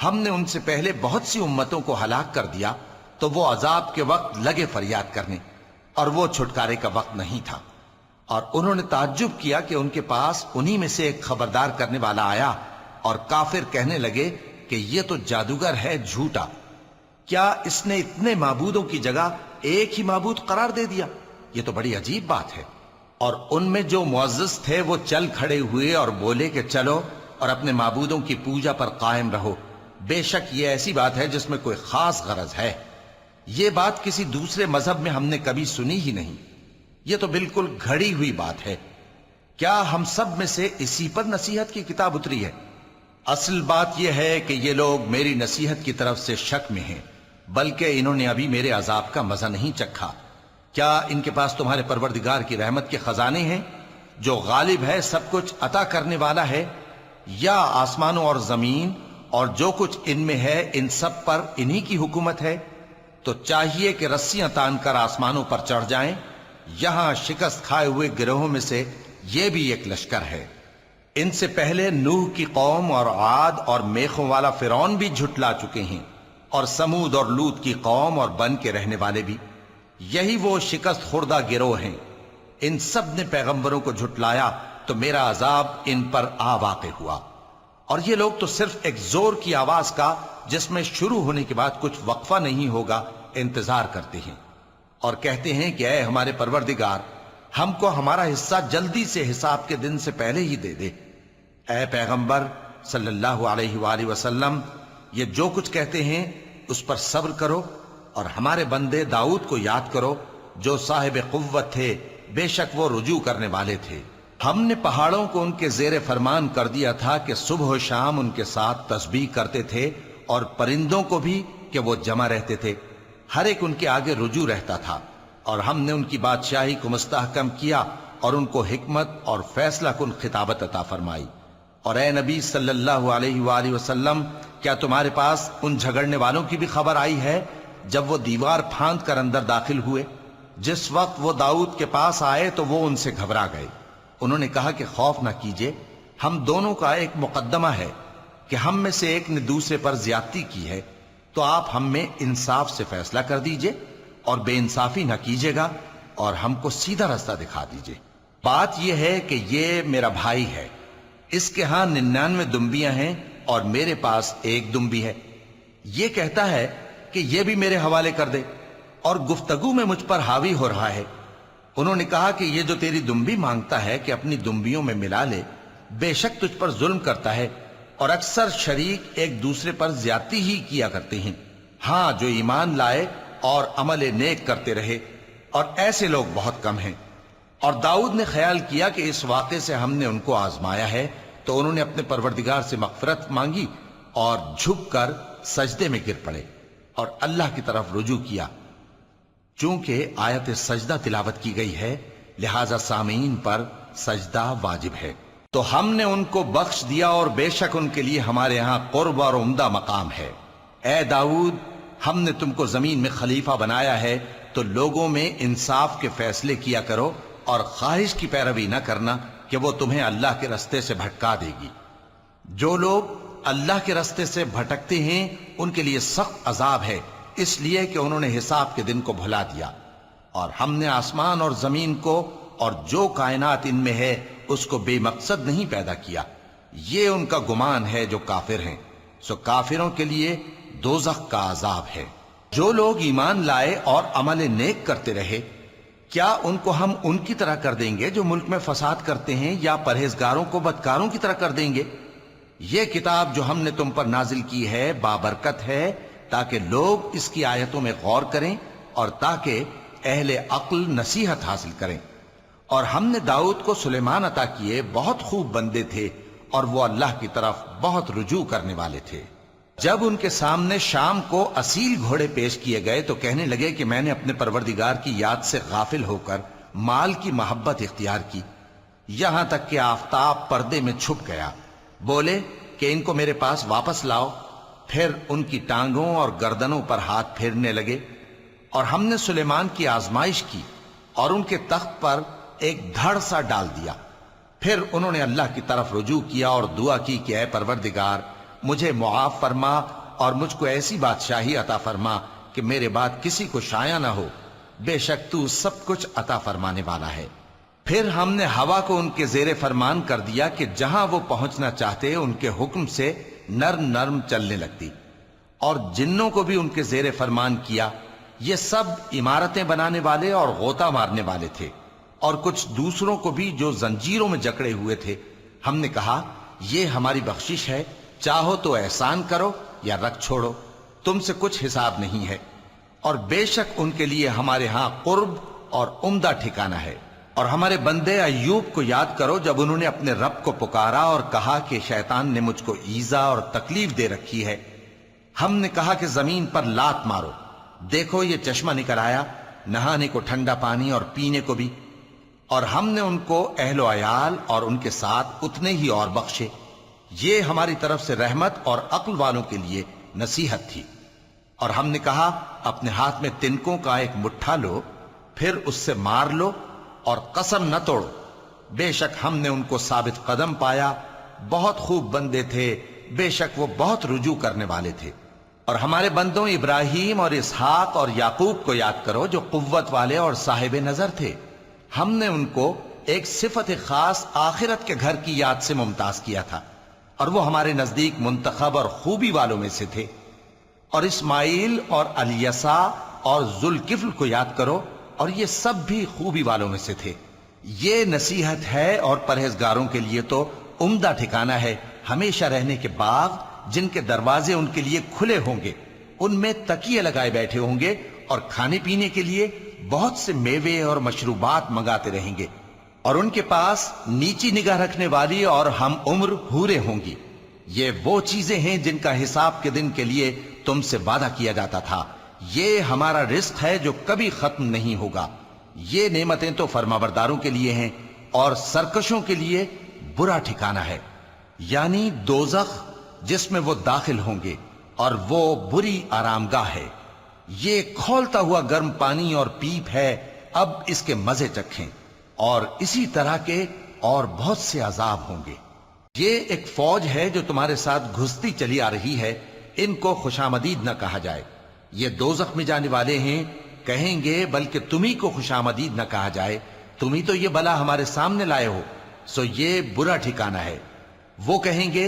ہم نے ان سے پہلے بہت سی امتوں کو ہلاک کر دیا تو وہ عذاب کے وقت لگے فریاد کرنے، اور وہ چھٹکارے کا وقت نہیں تھا، اور انہوں نے تعجب کیا کہ ان کے پاس انہی میں سے ایک خبردار کرنے والا آیا، اور کافر کہنے لگے کہ یہ تو جادوگر ہے جھوٹا، کیا اس نے اتنے معبودوں کی جگہ ایک ہی معبود قرار دے دیا؟ یہ تو بڑی عجیب بات ہے۔ اور ان میں جو معزز تھے وہ چل کھڑے ہوئے اور بولے کہ چلو اور اپنے معبودوں کی پوجا پر قائم رہو، بے شک یہ ایسی بات ہے جس میں کوئی خاص غرض ہے، یہ بات کسی دوسرے مذہب میں ہم نے کبھی سنی ہی نہیں، یہ تو بالکل گھڑی ہوئی بات ہے، کیا ہم سب میں سے اسی پر نصیحت کی کتاب اتری ہے؟ اصل بات یہ ہے کہ یہ لوگ میری نصیحت کی طرف سے شک میں ہیں، بلکہ انہوں نے ابھی میرے عذاب کا مزہ نہیں چکھا۔ کیا ان کے پاس تمہارے پروردگار کی رحمت کے خزانے ہیں جو غالب ہے، سب کچھ عطا کرنے والا ہے، یا آسمانوں اور زمین اور جو کچھ ان میں ہے ان سب پر انہی کی حکومت ہے؟ تو چاہیے کہ رسیاں تان کر آسمانوں پر چڑھ جائیں، یہاں شکست کھائے ہوئے گروہوں میں سے یہ بھی ایک لشکر ہے۔ ان سے پہلے نوح کی قوم اور عاد اور میخوں والا فرعون بھی جھٹلا چکے ہیں، اور سمود اور لوط کی قوم اور بن کے رہنے والے بھی، یہی وہ شکست خوردہ گروہ ہیں۔ ان سب نے پیغمبروں کو جھٹلایا تو میرا عذاب ان پر آ واقع ہوا، اور یہ لوگ تو صرف ایک زور کی آواز کا جس میں شروع ہونے کے بعد کچھ وقفہ نہیں ہوگا انتظار کرتے ہیں، اور کہتے ہیں کہ اے ہمارے پروردگار، ہم کو ہمارا حصہ جلدی سے حساب کے دن سے پہلے ہی دے دے۔ اے پیغمبر صلی اللہ علیہ وآلہ وسلم، یہ جو کچھ کہتے ہیں اس پر صبر کرو، اور ہمارے بندے داؤد کو یاد کرو جو صاحب قوت تھے، بے شک وہ رجوع کرنے والے تھے۔ ہم نے پہاڑوں کو ان کے زیر فرمان کر دیا تھا کہ صبح و شام ان کے ساتھ تسبیح کرتے تھے، اور پرندوں کو بھی کہ وہ جمع رہتے تھے، ہر ایک ان کے آگے رجوع رہتا تھا، اور ہم نے ان کی بادشاہی کو مستحکم کیا اور ان کو حکمت اور فیصلہ کن خطابت عطا فرمائی۔ اور اے نبی صلی اللہ علیہ وآلہ وسلم، کیا تمہارے پاس ان جھگڑنے والوں کی بھی خبر آئی ہے جب وہ دیوار پھاند کر اندر داخل ہوئے؟ جس وقت وہ داؤد کے پاس آئے تو وہ ان سے گھبرا گئے، انہوں نے کہا کہ خوف نہ کیجئے، ہم دونوں کا ایک مقدمہ ہے کہ ہم میں سے ایک نے دوسرے پر زیادتی کی ہے، تو آپ ہم میں انصاف سے فیصلہ کر دیجئے اور بے انصافی نہ کیجئے گا، اور ہم کو سیدھا رستہ دکھا دیجئے۔ بات یہ ہے کہ یہ میرا بھائی ہے، اس کے ہاں 99 دمبیاں ہیں اور میرے پاس ایک دمبی ہے، یہ کہتا ہے کہ یہ بھی میرے حوالے کر دے، اور گفتگو میں مجھ پر حاوی ہو رہا ہے۔ انہوں نے کہا کہ یہ جو تیری دمبی مانگتا ہے کہ اپنی دمبیوں میں ملا لے، بے شک تجھ پر ظلم کرتا ہے، اور اکثر شریک ایک دوسرے پر زیادتی ہی کیا کرتے ہیں۔ ہاں، جو ایمان لائے اور عمل نیک کرتے رہے، اور ایسے لوگ بہت کم ہیں۔ اور داؤد نے خیال کیا کہ اس واقعے سے ہم نے ان کو آزمایا ہے، تو انہوں نے اپنے پروردگار سے مغفرت مانگی اور جھک کر سجدے میں گر پڑے اور اللہ کی طرف رجوع کیا۔ چونکہ آیت سجدہ تلاوت کی گئی ہے لہذا سامعین پر سجدہ واجب ہے، تو ہم نے ان کو بخش دیا، اور بے شک ان کے لیے ہمارے ہاں قرب اور عمدہ مقام ہے۔ اے داؤد، ہم نے تم کو زمین میں خلیفہ بنایا ہے، تو لوگوں میں انصاف کے فیصلے کیا کرو، اور خواہش کی پیروی نہ کرنا کہ وہ تمہیں اللہ کے رستے سے بھٹکا دے گی۔ جو لوگ اللہ کے رستے سے بھٹکتے ہیں ان کے لیے سخت عذاب ہے، اس لیے کہ انہوں نے حساب کے دن کو بھلا دیا۔ اور ہم نے آسمان اور زمین کو اور جو کائنات ان میں ہے اس کو بے مقصد نہیں پیدا کیا، یہ ان کا گمان ہے جو کافر ہیں، سو کافروں کے لیے دوزخ کا عذاب ہے۔ جو لوگ ایمان لائے اور عمل نیک کرتے رہے، کیا ان کو ہم ان کی طرح کر دیں گے جو ملک میں فساد کرتے ہیں، یا پرہیزگاروں کو بدکاروں کی طرح کر دیں گے؟ یہ کتاب جو ہم نے تم پر نازل کی ہے بابرکت ہے، تاکہ لوگ اس کی آیتوں میں غور کریں اور تاکہ اہل عقل نصیحت حاصل کریں۔ اور ہم نے داؤد کو سلیمان عطا کیے، بہت خوب بندے تھے، اور وہ اللہ کی طرف بہت رجوع کرنے والے تھے۔ جب ان کے سامنے شام کو اصیل گھوڑے پیش کیے گئے تو کہنے لگے کہ میں نے اپنے پروردگار کی یاد سے غافل ہو کر مال کی محبت اختیار کی، یہاں تک کہ آفتاب پردے میں چھپ گیا۔ بولے کہ ان کو میرے پاس واپس لاؤ۔ پھر ان کی ٹانگوں اور گردنوں پر ہاتھ پھیرنے لگے، اور ہم نے سلیمان کی آزمائش کی اور ان کے تخت پر ایک دھڑ سا ڈال دیا۔ پھر انہوں نے اللہ کی طرف رجوع کیا اور دعا کی کہ اے پروردگار مجھے معاف فرما اور مجھ کو ایسی بادشاہی عطا فرما کہ میرے بعد کسی کو شایع نہ ہو، بے شک تو سب کچھ عطا فرمانے والا ہے۔ پھر ہم نے ہوا کو ان کے زیر فرمان کر دیا کہ جہاں وہ پہنچنا چاہتے ان کے حکم سے نرم نرم چلنے لگتی، اور جنوں کو بھی ان کے زیر فرمان کیا۔ یہ سب عمارتیں بنانے والے اور غوطہ مارنے والے تھے، اور کچھ دوسروں کو بھی جو زنجیروں میں جکڑے ہوئے تھے۔ ہم نے کہا یہ ہماری بخشش ہے، چاہو تو احسان کرو یا رکھ چھوڑو، تم سے کچھ حساب نہیں ہے، اور بے شک ان کے لیے ہمارے ہاں قرب اور عمدہ ٹھکانہ ہے۔ اور ہمارے بندے ایوب کو یاد کرو جب انہوں نے اپنے رب کو پکارا اور کہا کہ شیطان نے مجھ کو ایذا اور تکلیف دے رکھی ہے۔ ہم نے کہا کہ زمین پر لات مارو، دیکھو یہ چشمہ نکل آیا، نہانے کو ٹھنڈا پانی اور پینے کو بھی، اور ہم نے ان کو اہل و عیال اور ان کے ساتھ اتنے ہی اور بخشے۔ یہ ہماری طرف سے رحمت اور عقل والوں کے لیے نصیحت تھی۔ اور ہم نے کہا اپنے ہاتھ میں تنکوں کا ایک مٹھا لو، پھر اس سے مار لو اور قسم نہ توڑو، بے شک ہم نے ان کو ثابت قدم پایا، بہت خوب بندے تھے، بے شک وہ بہت رجوع کرنے والے تھے۔ اور ہمارے بندوں ابراہیم اور اسحاق اور یعقوب کو یاد کرو جو قوت والے اور صاحب نظر تھے۔ ہم نے ان کو ایک صفت خاص آخرت کے گھر کی یاد سے ممتاز کیا تھا، اور وہ ہمارے نزدیک منتخب اور خوبی والوں میں سے تھے۔ اور اسماعیل اور الیسع اور ذوالکفل کو یاد کرو، اور یہ سب بھی خوبی والوں میں سے تھے۔ یہ نصیحت ہے اور پرہیزگاروں کے لیے تو عمدہ ٹھکانہ ہے، ہمیشہ رہنے کے باغ جن کے دروازے ان کے لیے کھلے ہوں گے، ان میں تکیے لگائے بیٹھے ہوں گے، اور کھانے پینے کے لیے بہت سے میوے اور مشروبات منگاتے رہیں گے، اور ان کے پاس نیچی نگاہ رکھنے والی اور ہم عمر حوریں ہوں گی۔ یہ وہ چیزیں ہیں جن کا حساب کے دن کے لیے تم سے وعدہ کیا جاتا تھا، یہ ہمارا رزق ہے جو کبھی ختم نہیں ہوگا۔ یہ نعمتیں تو فرمانبرداروں کے لیے ہیں، اور سرکشوں کے لیے برا ٹھکانہ ہے، یعنی دوزخ جس میں وہ داخل ہوں گے، اور وہ بری آرامگاہ ہے۔ یہ کھولتا ہوا گرم پانی اور پیپ ہے، اب اس کے مزے چکھیں، اور اسی طرح کے اور بہت سے عذاب ہوں گے۔ یہ ایک فوج ہے جو تمہارے ساتھ گھستی چلی آ رہی ہے، ان کو خوشامدید نہ کہا جائے۔ یہ دوزخ میں جانے والے ہیں، کہیں گے بلکہ تمہیں کو خوشامدید نہ کہا جائے، تمہیں تو یہ بلا ہمارے سامنے لائے ہو، سو یہ برا ٹھکانہ ہے۔ وہ کہیں گے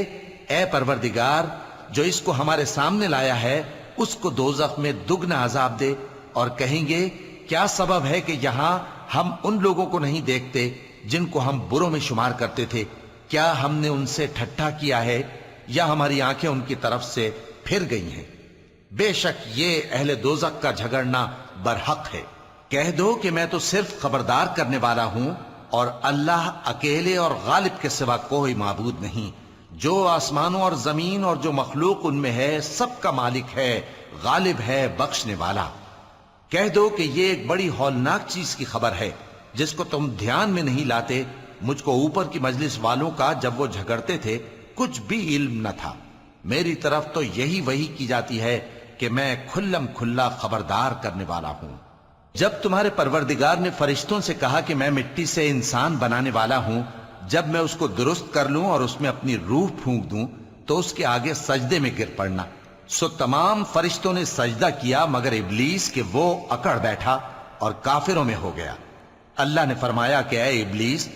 اے پروردگار جو اس کو ہمارے سامنے لایا ہے اس کو دوزخ میں دگنا عذاب دے، اور کہیں گے کیا سبب ہے کہ یہاں ہم ان لوگوں کو نہیں دیکھتے جن کو ہم بروں میں شمار کرتے تھے؟ کیا ہم نے ان سے ٹھٹھا کیا ہے یا ہماری آنکھیں ان کی طرف سے پھر گئی ہیں؟ بے شک یہ اہل دوزخ کا جھگڑنا برحق ہے۔ کہہ دو کہ میں تو صرف خبردار کرنے والا ہوں، اور اللہ اکیلے اور غالب کے سوا کوئی معبود نہیں۔ جو آسمانوں اور زمین اور جو مخلوق ان میں ہے سب کا مالک ہے، غالب ہے، بخشنے والا۔ کہہ دو کہ یہ ایک بڑی ہولناک چیز کی خبر ہے جس کو تم دھیان میں نہیں لاتے۔ مجھ کو اوپر کی مجلس والوں کا جب وہ جھگڑتے تھے کچھ بھی علم نہ تھا، میری طرف تو یہی وحی کی جاتی ہے کہ میں کھلم کھلا خبردار کرنے والا ہوں۔ جب تمہارے پروردگار نے فرشتوں سے کہا کہ میں مٹی سے انسان بنانے والا ہوں، جب میں اس کو درست کر لوں اور اس میں اپنی روح پھونک دوں تو اس کے آگے سجدے میں گر پڑنا، سو تمام فرشتوں نے سجدہ کیا مگر ابلیس کہ وہ اکڑ بیٹھا اور کافروں میں ہو گیا۔ اللہ نے فرمایا کہ اے ابلیس،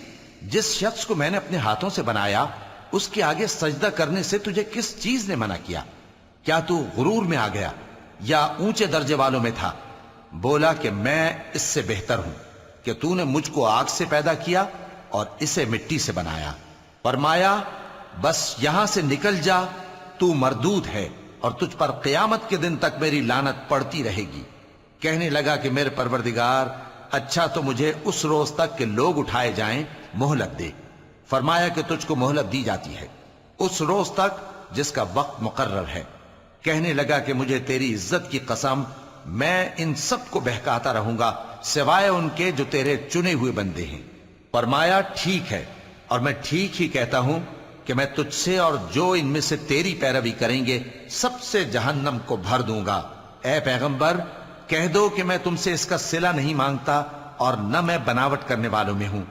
جس شخص کو میں نے اپنے ہاتھوں سے بنایا اس کے آگے سجدہ کرنے سے تجھے کس چیز نے منع کیا؟ کیا تو غرور میں آ گیا یا اونچے درجے والوں میں تھا؟ بولا کہ میں اس سے بہتر ہوں کہ تو نے مجھ کو آگ سے پیدا کیا اور اسے مٹی سے بنایا۔ فرمایا بس یہاں سے نکل جا، تو مردود ہے اور تجھ پر قیامت کے دن تک میری لعنت پڑتی رہے گی۔ کہنے لگا کہ میرے پروردگار، اچھا تو مجھے اس روز تک کہ لوگ اٹھائے جائیں مہلت دے۔ فرمایا کہ تجھ کو مہلت دی جاتی ہے اس روز تک جس کا وقت مقرر ہے۔ کہنے لگا کہ مجھے تیری عزت کی قسم میں ان سب کو بہکاتا رہوں گا سوائے ان کے جو تیرے چنے ہوئے بندے ہیں۔ فرمایا ٹھیک ہے، اور میں ٹھیک ہی کہتا ہوں کہ میں تجھ سے اور جو ان میں سے تیری پیروی کریں گے سب سے جہنم کو بھر دوں گا۔ اے پیغمبر کہہ دو کہ میں تم سے اس کا صلہ نہیں مانگتا اور نہ میں بناوٹ کرنے والوں میں ہوں۔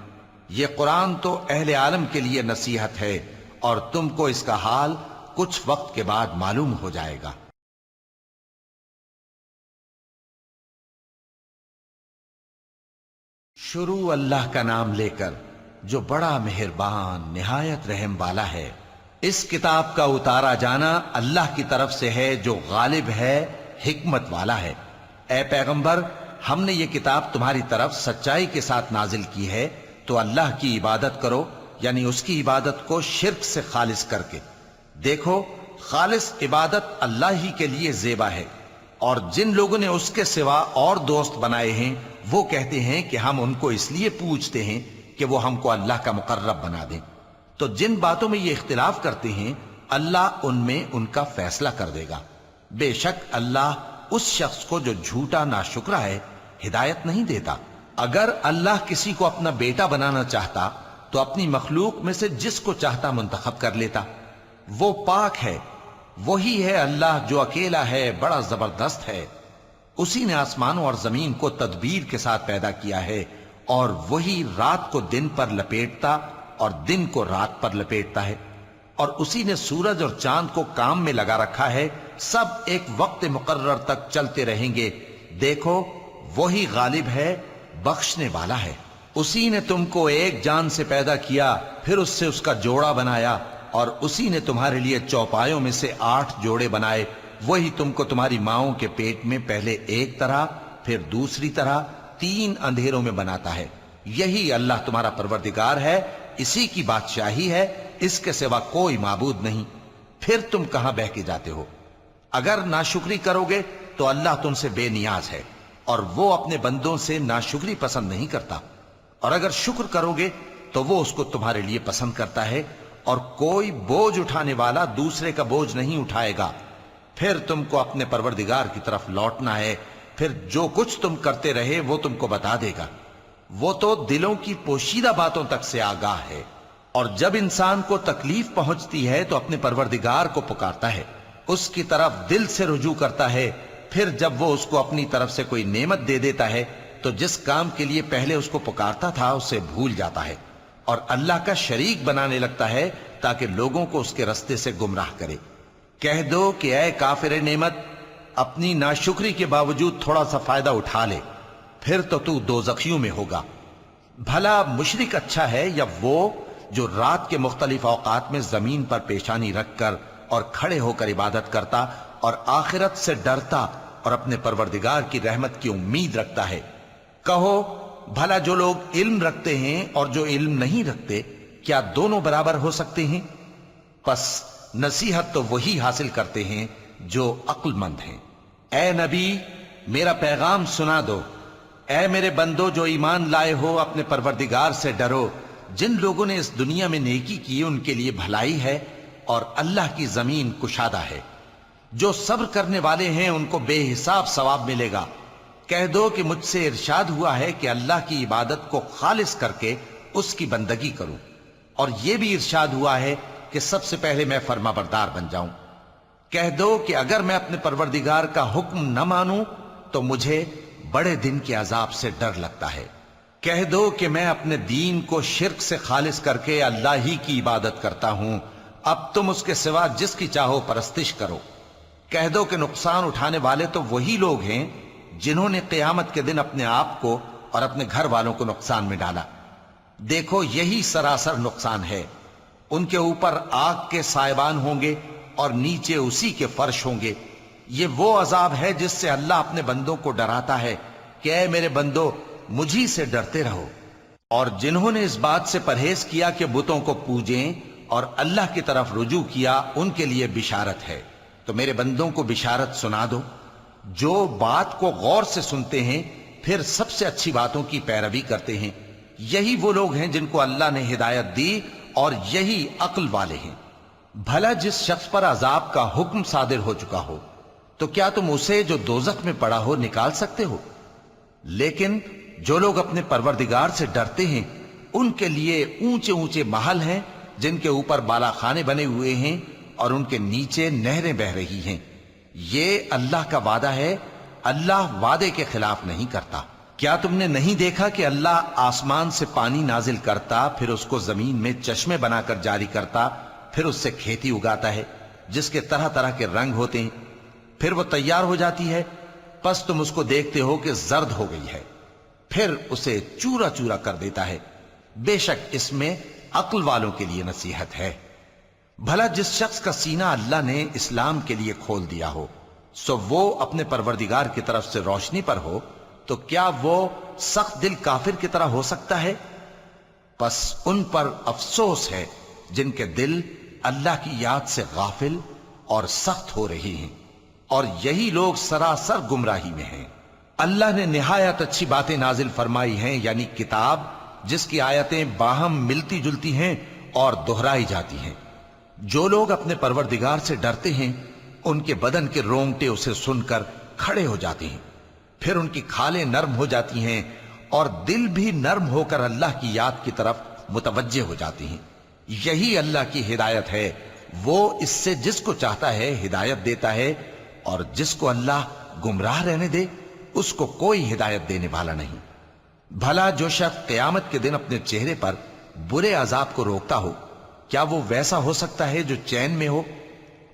یہ قرآن تو اہل عالم کے لیے نصیحت ہے اور تم کو اس کا حال کچھ وقت کے بعد معلوم ہو جائے گا۔ شروع اللہ کا نام لے کر جو بڑا مہربان نہایت رحم والا ہے۔ اس کتاب کا اتارا جانا اللہ کی طرف سے ہے جو غالب ہے، حکمت والا ہے۔ اے پیغمبر ہم نے یہ کتاب تمہاری طرف سچائی کے ساتھ نازل کی ہے تو اللہ کی عبادت کرو، یعنی اس کی عبادت کو شرک سے خالص کر کے۔ دیکھو خالص عبادت اللہ ہی کے لیے زیبا ہے، اور جن لوگوں نے اس کے سوا اور دوست بنائے ہیں وہ کہتے ہیں کہ ہم ان کو اس لیے پوچھتے ہیں کہ وہ ہم کو اللہ کا مقرب بنا دیں۔ تو جن باتوں میں یہ اختلاف کرتے ہیں اللہ ان میں ان کا فیصلہ کر دے گا۔ بے شک اللہ اس شخص کو جو جھوٹا ناشکرا ہے ہدایت نہیں دیتا۔ اگر اللہ کسی کو اپنا بیٹا بنانا چاہتا تو اپنی مخلوق میں سے جس کو چاہتا منتخب کر لیتا۔ وہ پاک ہے، وہی ہے اللہ جو اکیلا ہے، بڑا زبردست ہے۔ اسی نے آسمانوں اور زمین کو تدبیر کے ساتھ پیدا کیا ہے، اور وہی رات کو دن پر لپیٹتا اور دن کو رات پر لپیٹتا ہے، اور اسی نے سورج اور چاند کو کام میں لگا رکھا ہے، سب ایک وقت مقرر تک چلتے رہیں گے۔ دیکھو وہی غالب ہے، بخشنے والا ہے۔ اسی نے تم کو ایک جان سے پیدا کیا، پھر اس سے اس کا جوڑا بنایا، اور اسی نے تمہارے لیے چوپایوں میں سے 8 جوڑے بنائے۔ وہی تم کو تمہاری ماؤں کے پیٹ میں پہلے ایک طرح پھر دوسری طرح 3 اندھیروں میں بناتا ہے۔ یہی اللہ تمہارا پروردگار ہے، اسی کی بادشاہی ہے، اس کے سوا کوئی معبود نہیں۔ پھر تم کہاں بہ کے جاتے ہو؟ اگر ناشکری کرو گے تو اللہ تم سے بے نیاز ہے، اور وہ اپنے بندوں سے ناشکری پسند نہیں کرتا، اور اگر شکر کرو گے تو وہ اس کو تمہارے لیے پسند کرتا ہے، اور کوئی بوجھ اٹھانے والا دوسرے کا بوجھ نہیں اٹھائے گا۔ پھر تم کو اپنے پروردگار کی طرف لوٹنا ہے، پھر جو کچھ تم کرتے رہے وہ تم کو بتا دے گا۔ وہ تو دلوں کی پوشیدہ باتوں تک سے آگاہ ہے، اور جب انسان کو تکلیف پہنچتی ہے تو اپنے پروردگار کو پکارتا ہے، اس کی طرف دل سے رجوع کرتا ہے۔ پھر جب وہ اس کو اپنی طرف سے کوئی نعمت دے دیتا ہے تو جس کام کے لیے پہلے اس کو پکارتا تھا اسے بھول جاتا ہے، اور اللہ کا شریک بنانے لگتا ہے تاکہ لوگوں کو اس کے رستے سے گمراہ کرے۔ کہہ دو کہ اے کافر نعمت، اپنی ناشکری کے باوجود تھوڑا سا فائدہ اٹھا لے، پھر تو دوزخیوں میں ہوگا۔ بھلا مشرک اچھا ہے یا وہ جو رات کے مختلف اوقات میں زمین پر پیشانی رکھ کر اور کھڑے ہو کر عبادت کرتا اور آخرت سے ڈرتا اور اپنے پروردگار کی رحمت کی امید رکھتا ہے۔ کہو بھلا جو لوگ علم رکھتے ہیں اور جو علم نہیں رکھتے کیا دونوں برابر ہو سکتے ہیں؟ پس نصیحت تو وہی حاصل کرتے ہیں جو عقل مند ہیں۔ اے نبی میرا پیغام سنا دو، اے میرے بندو جو ایمان لائے ہو اپنے پروردگار سے ڈرو۔ جن لوگوں نے اس دنیا میں نیکی کی ان کے لیے بھلائی ہے، اور اللہ کی زمین کشادہ ہے۔ جو صبر کرنے والے ہیں ان کو بے حساب ثواب ملے گا۔ کہہ دو کہ مجھ سے ارشاد ہوا ہے کہ اللہ کی عبادت کو خالص کر کے اس کی بندگی کروں، اور یہ بھی ارشاد ہوا ہے کہ سب سے پہلے میں فرما بردار بن جاؤں۔ کہہ دو کہ اگر میں اپنے پروردگار کا حکم نہ مانوں تو مجھے بڑے دن کے عذاب سے ڈر لگتا ہے۔ کہہ دو کہ میں اپنے دین کو شرک سے خالص کر کے اللہ ہی کی عبادت کرتا ہوں، اب تم اس کے سوا جس کی چاہو پرستش کرو۔ کہہ دو کہ نقصان اٹھانے والے تو وہی لوگ ہیں جنہوں نے قیامت کے دن اپنے آپ کو اور اپنے گھر والوں کو نقصان میں ڈالا۔ دیکھو یہی سراسر نقصان ہے۔ ان کے اوپر آگ کے سائبان ہوں گے اور نیچے اسی کے فرش ہوں گے۔ یہ وہ عذاب ہے جس سے اللہ اپنے بندوں کو ڈراتا ہے کہ اے میرے بندو مجھی سے ڈرتے رہو۔ اور جنہوں نے اس بات سے پرہیز کیا کہ بتوں کو پوجیں اور اللہ کی طرف رجوع کیا ان کے لیے بشارت ہے۔ تو میرے بندوں کو بشارت سنا دو جو بات کو غور سے سنتے ہیں پھر سب سے اچھی باتوں کی پیروی کرتے ہیں۔ یہی وہ لوگ ہیں جن کو اللہ نے ہدایت دی اور یہی عقل والے ہیں۔ بھلا جس شخص پر عذاب کا حکم صادر ہو چکا ہو تو کیا تم اسے جو دوزخ میں پڑا ہو نکال سکتے ہو؟ لیکن جو لوگ اپنے پروردگار سے ڈرتے ہیں ان کے لیے اونچے اونچے محل ہیں جن کے اوپر بالا خانے بنے ہوئے ہیں اور ان کے نیچے نہریں بہ رہی ہیں۔ یہ اللہ کا وعدہ ہے، اللہ وعدے کے خلاف نہیں کرتا۔ کیا تم نے نہیں دیکھا کہ اللہ آسمان سے پانی نازل کرتا، پھر اس کو زمین میں چشمے بنا کر جاری کرتا، پھر اس سے کھیتی اگاتا ہے جس کے طرح طرح کے رنگ ہوتے ہیں، پھر وہ تیار ہو جاتی ہے، پس تم اس کو دیکھتے ہو کہ زرد ہو گئی ہے، پھر اسے چورا چورا کر دیتا ہے۔ بے شک اس میں عقل والوں کے لیے نصیحت ہے۔ بھلا جس شخص کا سینہ اللہ نے اسلام کے لیے کھول دیا ہو سو وہ اپنے پروردگار کی طرف سے روشنی پر ہو، تو کیا وہ سخت دل کافر کی طرح ہو سکتا ہے؟ پس ان پر افسوس ہے جن کے دل اللہ کی یاد سے غافل اور سخت ہو رہی ہیں، اور یہی لوگ سراسر گمراہی میں ہیں۔ اللہ نے نہایت اچھی باتیں نازل فرمائی ہیں، یعنی کتاب جس کی آیتیں باہم ملتی جلتی ہیں اور دہرائی جاتی ہیں۔ جو لوگ اپنے پروردگار سے ڈرتے ہیں ان کے بدن کے رونگٹے اسے سن کر کھڑے ہو جاتے ہیں، پھر ان کی کھالیں نرم ہو جاتی ہیں اور دل بھی نرم ہو کر اللہ کی یاد کی طرف متوجہ ہو جاتی ہیں۔ یہی اللہ کی ہدایت ہے، وہ اس سے جس کو چاہتا ہے ہدایت دیتا ہے، اور جس کو اللہ گمراہ رہنے دے اس کو کوئی ہدایت دینے والا نہیں۔ بھلا جو شخص قیامت کے دن اپنے چہرے پر برے عذاب کو روکتا ہو کیا وہ ویسا ہو سکتا ہے جو چین میں ہو؟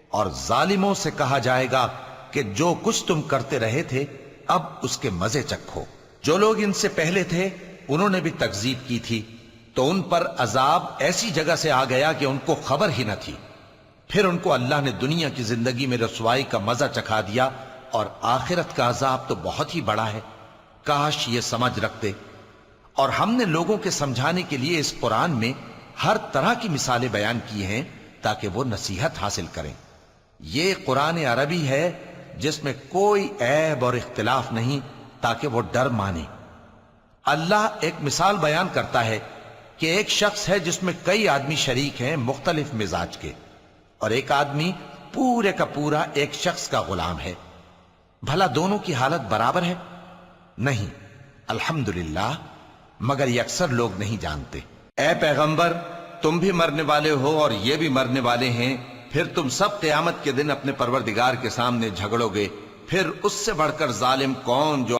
اور ظالموں سے کہا جائے گا کہ جو کچھ تم کرتے رہے تھے اب اس کے مزے چکھو۔ جو لوگ ان سے پہلے تھے انہوں نے بھی تکذیب کی تھی، تو ان پر عذاب ایسی جگہ سے آ گیا کہ ان کو خبر ہی نہ تھی۔ پھر ان کو اللہ نے دنیا کی زندگی میں رسوائی کا مزہ چکھا دیا، اور آخرت کا عذاب تو بہت ہی بڑا ہے۔ کاش یہ سمجھ رکھتے۔ اور ہم نے لوگوں کے سمجھانے کے لیے اس قرآن میں ہر طرح کی مثالیں بیان کی ہیں تاکہ وہ نصیحت حاصل کریں۔ یہ قرآن عربی ہے جس میں کوئی عیب اور اختلاف نہیں تاکہ وہ ڈر مانے۔ اللہ ایک مثال بیان کرتا ہے کہ ایک شخص ہے جس میں کئی آدمی شریک ہیں مختلف مزاج کے، اور ایک آدمی پورے کا پورا ایک شخص کا غلام ہے۔ بھلا دونوں کی حالت برابر ہے؟ نہیں، الحمدللہ، مگر یہ اکثر لوگ نہیں جانتے۔ اے پیغمبر، تم بھی مرنے والے ہو اور یہ بھی مرنے والے ہیں، پھر تم سب قیامت کے دن اپنے پروردگار کے سامنے جھگڑو گے، پھر اس سے بڑھ کر ظالم کون جو